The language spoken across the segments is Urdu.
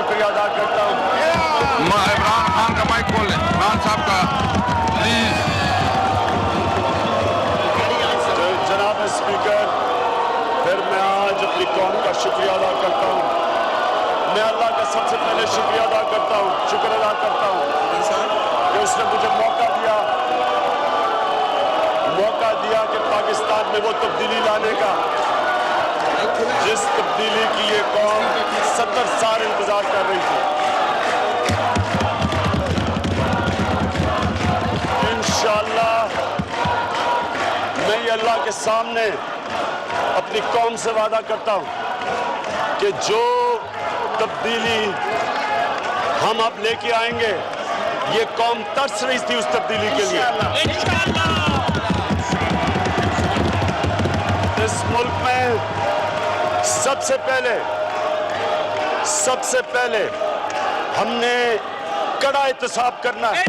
شکریہ ادا کرتا ہوں. عمران خان کا مائک کھول لیں, عمران صاحب کا پلیز. جناب اسپیکر, پھر میں آج اپنی قوم کا شکریہ ادا کرتا ہوں. میں اللہ کا سب سے پہلے شکریہ ادا کرتا ہوں, شکر ادا کرتا ہوں کہ اس نے مجھے موقع دیا کہ پاکستان میں وہ تبدیلی لانے کا جس تبدیلی کی یہ قوم 70 سال انتظار کر رہی تھی. انشاءاللہ میں یہ اللہ کے سامنے اپنی قوم سے وعدہ کرتا ہوں کہ جو تبدیلی ہم اب لے کے آئیں گے, یہ قوم ترس رہی تھی اس تبدیلی کے لیے. اس ملک میں سب سے پہلے ہم نے کڑا احتساب کرنا ہے.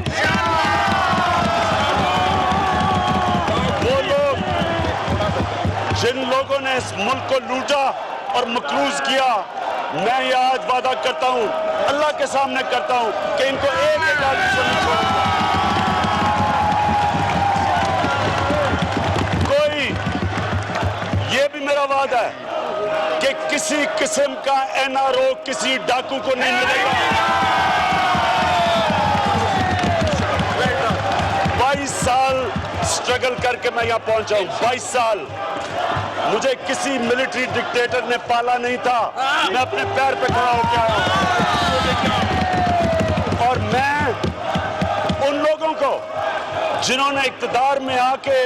وہ لوگ جن لوگوں نے اس ملک کو لوٹا اور مقروض کیا, میں یہ آج وعدہ کرتا ہوں, اللہ کے سامنے کرتا ہوں کہ ان کو ایک ایک آدمی سے نہیں چھوڑوں گا. یہ بھی میرا وعدہ ہے کہ کسی قسم کا NRO کسی ڈاکو کو نہیں ملے گا. 22 سال سٹرگل کر کے میں یہاں پہنچا ہوں. 22 سال مجھے کسی ملٹری ڈکٹیٹر نے پالا نہیں تھا. میں اپنے پیر پہ کھڑا ہو کے آیا ہوں, اور میں ان لوگوں کو جنہوں نے اقتدار میں آ کے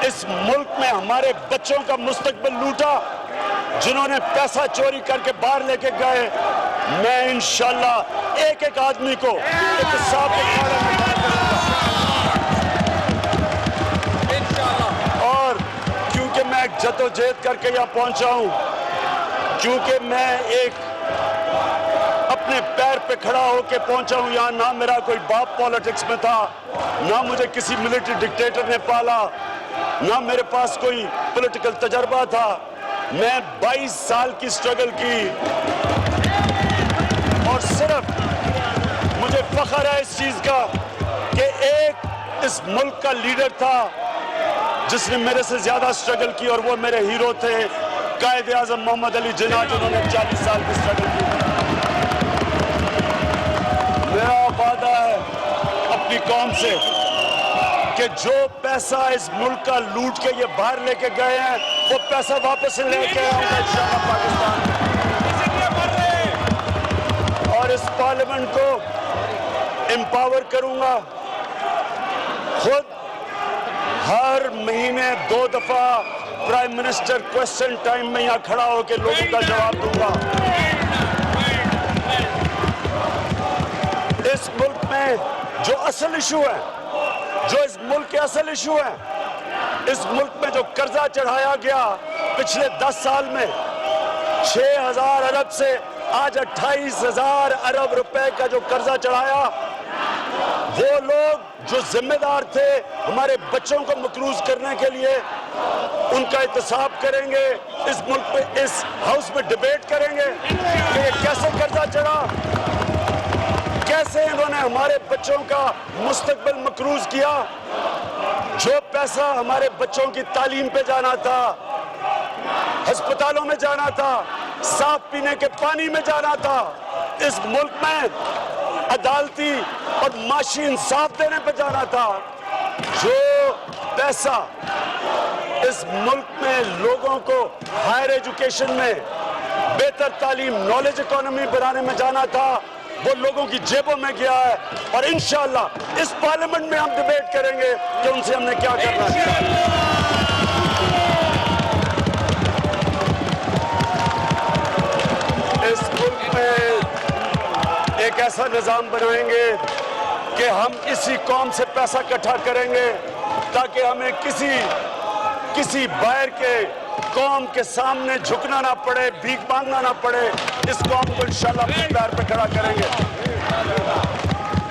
اس ملک میں ہمارے بچوں کا مستقبل لوٹا, جنہوں نے پیسہ چوری کر کے باہر لے کے گئے, میں انشاءاللہ ایک ایک آدمی کو احتساب کے کھڑے میں کھڑا کروں گا. اور کیونکہ میں ایک جدوجہد کر کے یہاں پہنچا ہوں, کیونکہ میں ایک اپنے پیر پہ کھڑا ہو کے پہنچا ہوں یہاں, نہ میرا کوئی باپ پالیٹکس میں تھا, نہ مجھے کسی ملٹری ڈکٹیٹر نے پالا, نہ میرے پاس کوئی پولیٹیکل تجربہ تھا. میں 22 سال کی سٹرگل کی, اور صرف مجھے فخر ہے اس چیز کا کہ ایک اس ملک کا لیڈر تھا جس نے میرے سے زیادہ سٹرگل کی, اور وہ میرے ہیرو تھے قائد اعظم محمد علی جناح, جنہوں نے 40 سال کی سٹرگل کی. میرا وعدہ ہے اپنی قوم سے کہ جو پیسہ اس ملک کا لوٹ کے یہ باہر لے کے گئے ہیں, وہ پیسہ واپس لے کے آؤں گا انشاءاللہ پاکستان, اور اس پارلیمنٹ کو امپاور کروں گا. خود ہر مہینے 2 دفعہ پرائم منسٹر کوسچن ٹائم میں یہاں کھڑا ہو کے لوگوں کا جواب دوں گا. اس ملک میں جو اصل ایشو ہے, جو اس ملک کے اصل ایشو ہیں, اس ملک میں جو قرضہ چڑھایا گیا پچھلے 10 سال میں 6,000 ارب سے آج 28,000 ارب روپے کا جو قرضہ چڑھایا, وہ لوگ جو ذمہ دار تھے ہمارے بچوں کو مقروض کرنے کے لیے, ان کا احتساب کریں گے. اس ملک پہ اس ہاؤس میں ڈیبیٹ کریں گے کہ یہ کیسے قرضہ چڑھا, کیسے انہوں نے ہمارے بچوں کا مستقبل مقروض کیا. جو پیسہ ہمارے بچوں کی تعلیم پہ جانا تھا, ہسپتالوں میں جانا تھا, صاف پینے کے پانی میں جانا تھا, اس ملک میں عدالتی اور معاشی انصاف دینے پہ جانا تھا, جو پیسہ اس ملک میں لوگوں کو ہائر ایجوکیشن میں بہتر تعلیم, نالج اکانومی بنانے میں جانا تھا, وہ لوگوں کی جیبوں میں گیا ہے. اور انشاءاللہ اس پارلیمنٹ میں ہم ڈیبیٹ کریں گے کہ ان سے ہم نے کیا کرنا ہے. اس ملک میں ایک ایسا نظام بنائیں گے کہ ہم اسی قوم سے پیسہ اکٹھا کریں گے تاکہ ہمیں کسی باہر کے قوم کے سامنے جھکنا نہ پڑے, بھیک مانگنا نہ پڑے. اس قوم کو انشاءاللہ اپنے پیر پہ کھڑا کریں گے.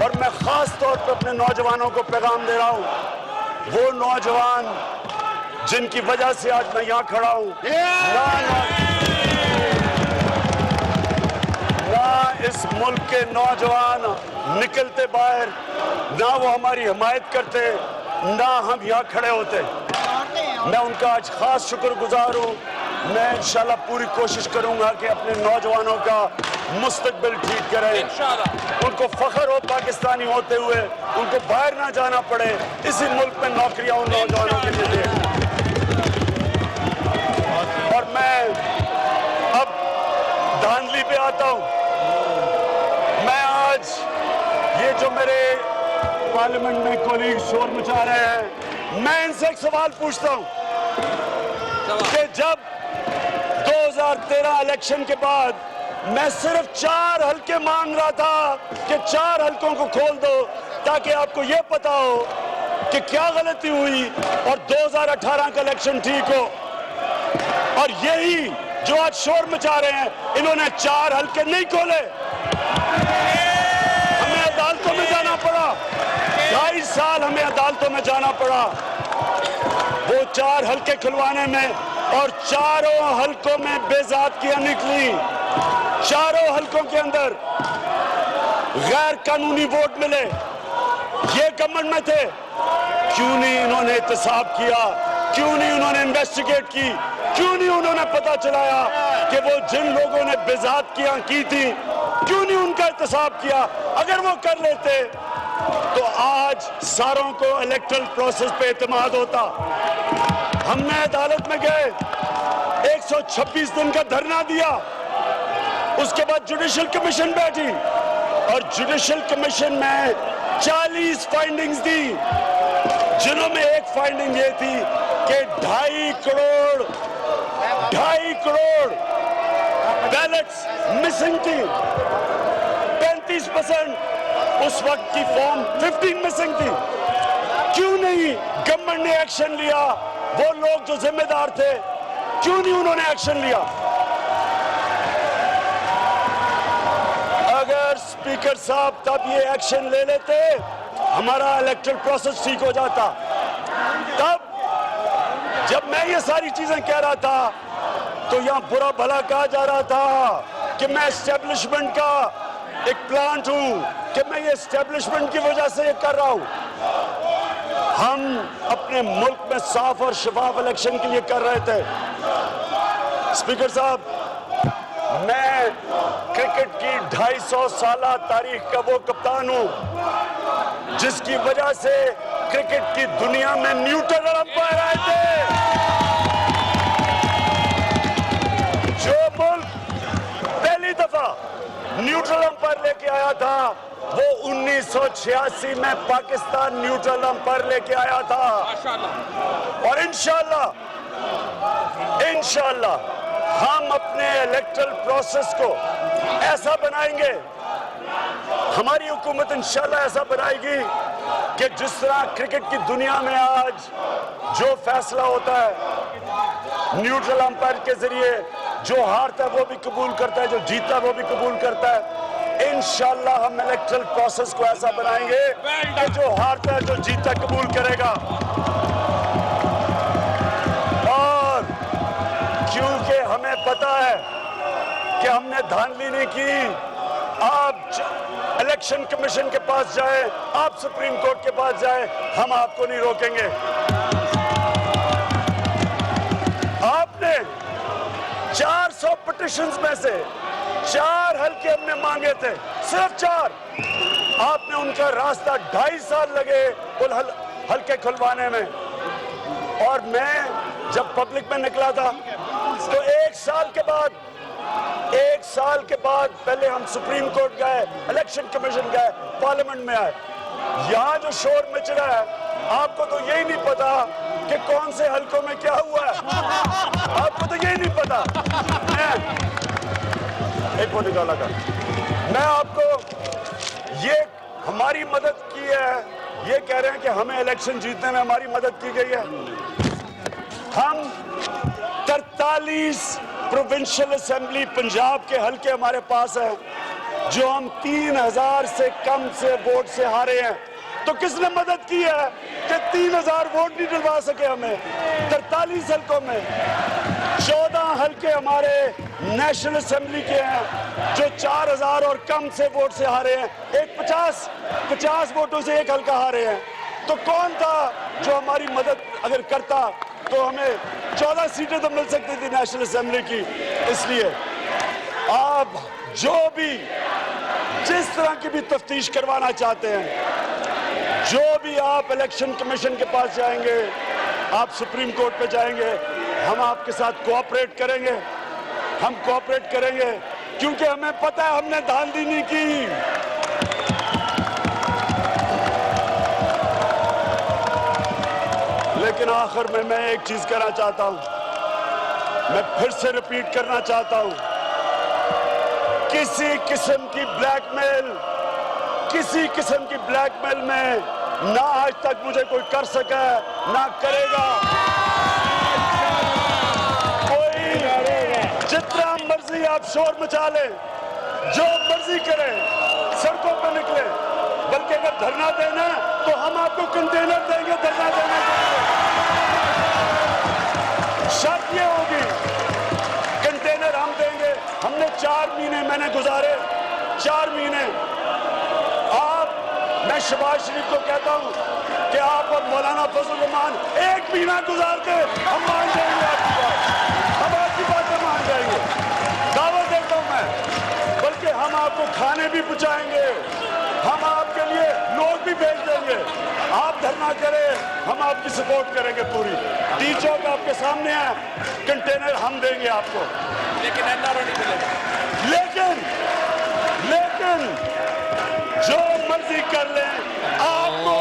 اور میں خاص طور پہ اپنے نوجوانوں کو پیغام دے رہا ہوں, وہ نوجوان جن کی وجہ سے آج میں یہاں کھڑا ہوں, نہ اس اس ملک کے نوجوان نکلتے باہر، نہ وہ ہماری حمایت کرتے، نہ ہم یہاں کھڑے ہوتے۔ میں ان کا آج خاص شکر گزار ہوں۔ میں انشاءاللہ پوری کوشش کروں گا کہ اپنے نوجوانوں کا مستقبل ٹھیک کریں، ان کو فخر ہو پاکستانی ہوتے ہوئے، ان کو باہر نہ جانا پڑے، اسی ملک میں نوکریاں ان نوجوانوں کے لیے دیں۔ اور میں اب دھاندلی پہ آتا ہوں۔ میں آج یہ جو میرے پارلیمنٹ میں کولیگ شور مچا رہے ہیں، میں ان سے ایک سوال پوچھتا ہوں کہ جب 2013 الیکشن کے بعد میں صرف 4 حلقے مانگ رہا تھا کہ 4 حلقوں کو کھول دو تاکہ آپ کو یہ پتا ہو کہ کیا غلطی ہوئی اور 2018 کا الیکشن ٹھیک ہو، اور یہی جو آج شور مچا رہے ہیں انہوں نے 4 حلقے نہیں کھولے۔ ہمیں عدالتوں میں جانا پڑا، 2.5 سال ہمیں عدالتوں میں جانا پڑا وہ 4 حلقے کھلوانے میں، اور 4 حلقوں میں بے ضابطگیاں نکلی۔ 4 حلقوں کے اندر غیر قانونی ووٹ ملے۔ یہ گورنمنٹ میں تھے، کیوں نہیں انہوں نے احتساب کیا؟ کیوں نہیں انہوں نے انویسٹیگیٹ کی؟ کیوں نہیں انہوں نے پتا چلایا کہ وہ جن لوگوں نے بے ضابطگیاں کی تھی کیوں نہیں ان کا احتساب کیا؟ اگر وہ کر لیتے تو آج ساروں کو الیکٹرل پروسیس پہ اعتماد ہوتا۔ ہم نے عدالت میں گئے، 126 دن کا دھرنا دیا، اس کے بعد جوڈیشل کمیشن بیٹھی اور جوڈیشل کمیشن میں 40 فائنڈنگز دی، جنہوں میں ایک فائنڈنگ یہ تھی کہ 2.5 کروڑ بیلٹس مسنگ تھی، 35% اس وقت کی فارم 15 مسنگ تھی۔ کیوں نہیں گورنمنٹ نے ایکشن لیا؟ وہ لوگ جو ذمہ دار تھے کیوں نہیں انہوں نے ایکشن لیا؟ اگر اسپیکر صاحب تب یہ ایکشن لے لیتے ہمارا الیکٹرل پروسیس ٹھیک ہو جاتا۔ تب جب میں یہ ساری چیزیں کہہ رہا تھا تو یہاں برا بھلا کہا جا رہا تھا کہ میں اسٹیبلشمنٹ کا ایک پلانٹ ہوں، کہ میں یہ اسٹیبلشمنٹ کی وجہ سے یہ کر رہا ہوں۔ ہم اپنے ملک میں صاف اور شفاف الیکشن کے لیے کر رہے تھے۔ اسپیکر صاحب، میں کرکٹ کی 250 سالہ تاریخ کا وہ کپتان ہوں جس کی وجہ سے کرکٹ کی دنیا میں نیوٹرل امپائر آئے تھے۔ جو ملک پہلی دفعہ نیوٹرل امپائر لے کے آیا تھا وہ 1986 میں پاکستان نیوٹرل امپائر لے کے آیا تھا، اور انشاءاللہ ہم اپنے الیکٹرل پروسیس کو ایسا بنائیں گے، ہماری حکومت انشاءاللہ ایسا بنائے گی کہ جس طرح کرکٹ کی دنیا میں آج جو فیصلہ ہوتا ہے نیوٹرل امپائر کے ذریعے، جو ہارتا ہے وہ بھی قبول کرتا ہے، جو جیتا ہے وہ بھی قبول کرتا ہے، انشاءاللہ ہم الیکٹرل پروسیس کو ایسا بنائیں گے کہ جو ہارتا ہے جو جیتا قبول کرے گا۔ اور کیونکہ ہمیں پتا ہے کہ ہم نے دھاندلی نہیں کی، آپ الیکشن کمیشن کے پاس جائیں، آپ سپریم کورٹ کے پاس جائیں، ہم آپ کو نہیں روکیں گے۔ آپ نے 400 پٹیشنز میں سے 4 حلقے ہم نے مانگے تھے، صرف 4۔ آپ نے ان کا راستہ 2.5 سال لگے ان حلقے کھلوانے میں، اور میں جب پبلک میں نکلا تھا تو 1 سال کے بعد پہلے ہم سپریم کورٹ گئے، الیکشن کمیشن گئے، پارلیمنٹ میں آئے۔ یہاں جو شور مچ رہا ہے آپ کو تو یہی نہیں پتا کہ کون سے حلقوں میں کیا ہوا ہے، آپ کو تو یہی نہیں پتا۔ ایک وہ نکالا کر، میں آپ کو یہ ہماری مدد کی ہے، یہ کہہ رہے ہیں کہ ہمیں الیکشن جیتنے میں ہماری مدد کی گئی ہے۔ ہم 43 پروونشل اسمبلی پنجاب کے حلقے ہمارے پاس ہیں جو ہم 3000 سے کم سے ووٹ سے ہارے ہیں۔ تو کس نے مدد کی ہے کہ 3000 ووٹ نہیں ڈلوا سکے ہمیں 43 حلقوں میں؟ 14 حلقے ہمارے نیشنل اسمبلی کے ہیں جو 4000 اور کم سے ووٹ سے ہارے ہیں. ایک 50 ووٹوں سے ایک حلقہ ہارے ہیں. تو کون تھا جو ہماری مدد اگر کرتا تو ہمیں 14 سیٹیں تو مل سکتی تھی نیشنل اسمبلی کی. اس لیے آپ جو بھی جس طرح کی بھی تفتیش کروانا چاہتے ہیں, جو بھی آپ الیکشن کمیشن کے پاس جائیں گے, آپ سپریم کورٹ پہ جائیں گے, ہم آپ کے ساتھ کوآپریٹ کریں گے. ہم کوآپریٹ کریں گے کیونکہ ہمیں پتہ ہے ہم نے دھاندلی نہیں کی. لیکن آخر میں ایک چیز کہنا چاہتا ہوں, میں پھر سے ریپیٹ کرنا چاہتا ہوں, کسی قسم کی بلیک میل میں نہ آج تک مجھے کوئی کر سکا ہے نہ کرے گا. کوئی جتنا مرضی آپ شور مچا لیں, جو مرضی کریں, سڑکوں پہ نکلیں, بلکہ اگر دھرنا دینا تو ہم آپ کو کنٹینر دیں گے دھرنا دینے کے لیے. شرط یہ ہوگی کنٹینر ہم دیں گے. ہم نے 4 مہینے میں نے گزارے, 4 مہینے. میں شہباز شریف کو کہتا ہوں کہ آپ اور مولانا فضل الرحمان 1 مہینہ گزار کے ہم مان جائیں گے آپ کی بات, ہم آپ کی باتیں مان جائیں گے. دعوت دیتا ہوں میں, بلکہ ہم آپ کو کھانے بھی پہنچائیں گے, ہم آپ کے لیے نوٹ بھی بھیج دیں گے. آپ دھرنا کریں, ہم آپ کی سپورٹ کریں گے پوری. ڈی چوک آپ کے سامنے ہے, کنٹینر ہم دیں گے آپ کو, لیکن جو مرضی کر لیں آپ کو